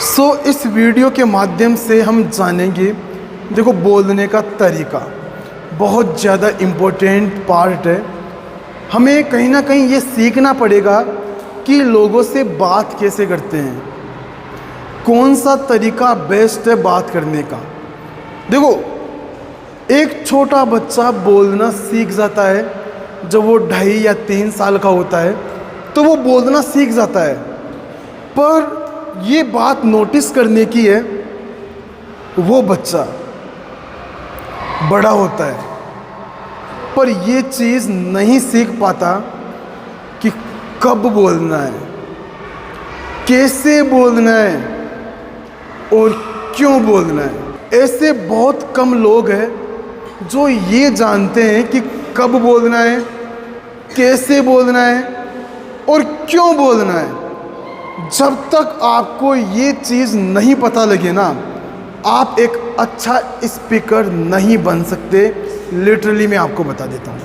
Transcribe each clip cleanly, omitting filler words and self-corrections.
इस वीडियो के माध्यम से हम जानेंगे, देखो बोलने का तरीका बहुत ज़्यादा इम्पोर्टेंट पार्ट है। हमें कहीं ना कहीं ये सीखना पड़ेगा कि लोगों से बात कैसे करते हैं, कौन सा तरीका बेस्ट है बात करने का। देखो, एक छोटा बच्चा बोलना सीख जाता है जब वो 2.5 या 3 साल का होता है, तो वो बोलना सीख जाता है। पर ये बात नोटिस करने की है, वो बच्चा बड़ा होता है पर ये चीज़ नहीं सीख पाता कि कब बोलना है, कैसे बोलना है और क्यों बोलना है। ऐसे बहुत कम लोग हैं जो ये जानते हैं कि कब बोलना है, कैसे बोलना है और क्यों बोलना है। जब तक आपको ये चीज़ नहीं पता लगे ना, आप एक अच्छा स्पीकर नहीं बन सकते। लिटरली मैं आपको बता देता हूँ,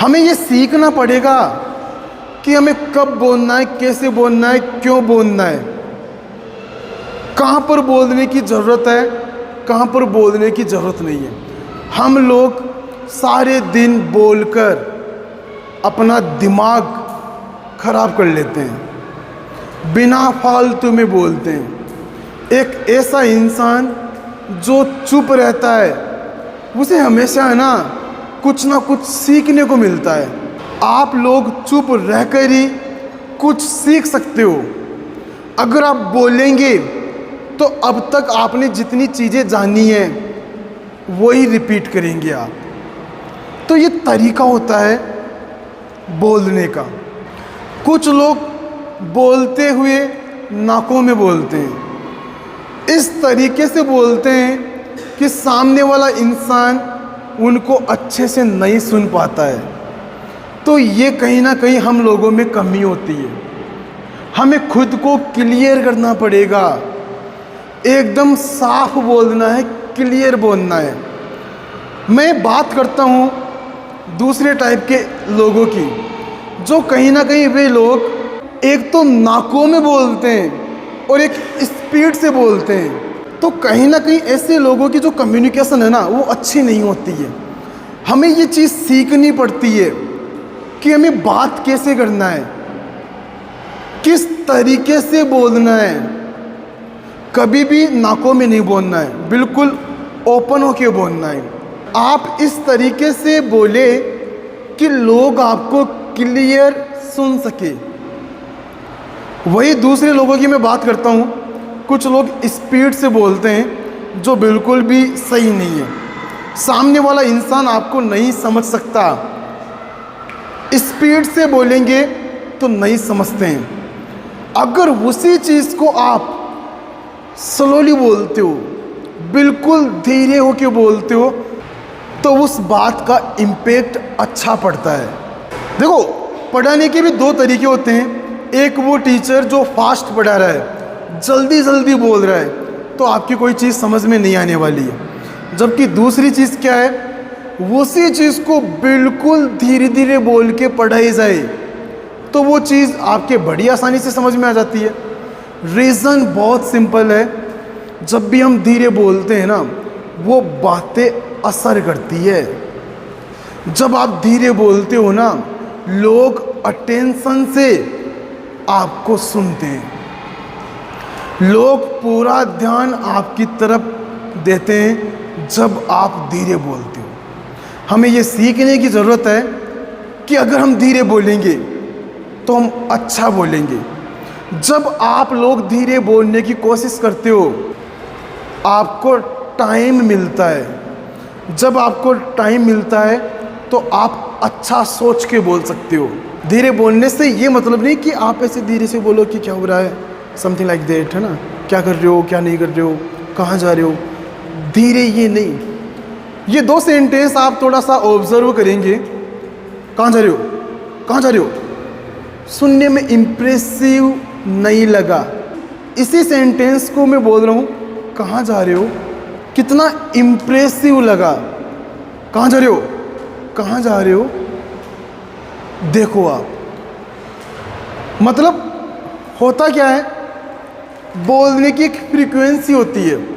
हमें ये सीखना पड़ेगा कि हमें कब बोलना है, कैसे बोलना है, क्यों बोलना है, कहाँ पर बोलने की ज़रूरत है, कहाँ पर बोलने की ज़रूरत नहीं है। हम लोग सारे दिन बोलकर अपना दिमाग खराब कर लेते हैं, बिना फालतू में बोलते हैं। एक ऐसा इंसान जो चुप रहता है, उसे हमेशा है ना कुछ सीखने को मिलता है। आप लोग चुप रहकर ही कुछ सीख सकते हो। अगर आप बोलेंगे तो अब तक आपने जितनी चीज़ें जानी हैं वही रिपीट करेंगे आप। तो ये तरीका होता है बोलने का। कुछ लोग बोलते हुए नाकों में बोलते हैं, इस तरीके से बोलते हैं कि सामने वाला इंसान उनको अच्छे से नहीं सुन पाता है। तो ये कहीं ना कहीं हम लोगों में कमी होती है। हमें खुद को क्लियर करना पड़ेगा, एकदम साफ बोलना है, क्लियर बोलना है। मैं बात करता हूँ दूसरे टाइप के लोगों की, जो कहीं ना कहीं वे लोग एक तो नाकों में बोलते हैं और एक स्पीड से बोलते हैं। तो कहीं ना कहीं ऐसे लोगों की जो कम्युनिकेशन है ना, वो अच्छी नहीं होती है। हमें ये चीज़ सीखनी पड़ती है कि हमें बात कैसे करना है, किस तरीके से बोलना है। कभी भी नाकों में नहीं बोलना है, बिल्कुल ओपन होकर बोलना है। आप इस तरीके से बोले कि लोग आपको क्लियर सुन सके। वही दूसरे लोगों की मैं बात करता हूँ, कुछ लोग स्पीड से बोलते हैं जो बिल्कुल भी सही नहीं है। सामने वाला इंसान आपको नहीं समझ सकता, स्पीड से बोलेंगे तो नहीं समझते हैं। अगर उसी चीज़ को आप स्लोली बोलते हो, बिल्कुल धीरे होकर बोलते हो, तो उस बात का इम्पैक्ट अच्छा पड़ता है। देखो, पढ़ाने के भी 2 तरीके होते हैं। एक वो टीचर जो फास्ट पढ़ा रहा है, जल्दी जल्दी बोल रहा है, तो आपकी कोई चीज़ समझ में नहीं आने वाली है। जबकि दूसरी चीज़ क्या है, उसी चीज़ को बिल्कुल धीरे धीरे बोल के पढ़ाई जाए तो वो चीज़ आपके बड़ी आसानी से समझ में आ जाती है। रीज़न बहुत सिंपल है, जब भी हम धीरे बोलते हैं ना, वो बातें असर करती है। जब आप धीरे बोलते हो ना, लोग अटेंशन से आपको सुनते हैं, लोग पूरा ध्यान आपकी तरफ देते हैं जब आप धीरे बोलते हो। हमें ये सीखने की ज़रूरत है कि अगर हम धीरे बोलेंगे तो हम अच्छा बोलेंगे। जब आप लोग धीरे बोलने की कोशिश करते हो, आपको टाइम मिलता है। जब आपको टाइम मिलता है तो आप अच्छा सोच के बोल सकते हो। धीरे बोलने से ये मतलब नहीं कि आप ऐसे धीरे से बोलो कि क्या हो रहा है, समथिंग लाइक दैट, है ना, क्या कर रहे हो, क्या नहीं कर रहे हो, कहाँ जा रहे हो। धीरे ये नहीं, ये 2 सेंटेंस आप थोड़ा सा ऑब्जर्व करेंगे। कहाँ जा रहे हो, कहाँ जा रहे हो, सुनने में इम्प्रेसिव नहीं लगा। इसी सेंटेंस को मैं बोल रहा हूँ, कहाँ जा रहे हो, कितना इम्प्रेसिव लगा। कहाँ जा रहे हो, कहाँ जा रहे हो, देखो आप। मतलब होता क्या है, बोलने की एक फ्रीक्वेंसी होती है।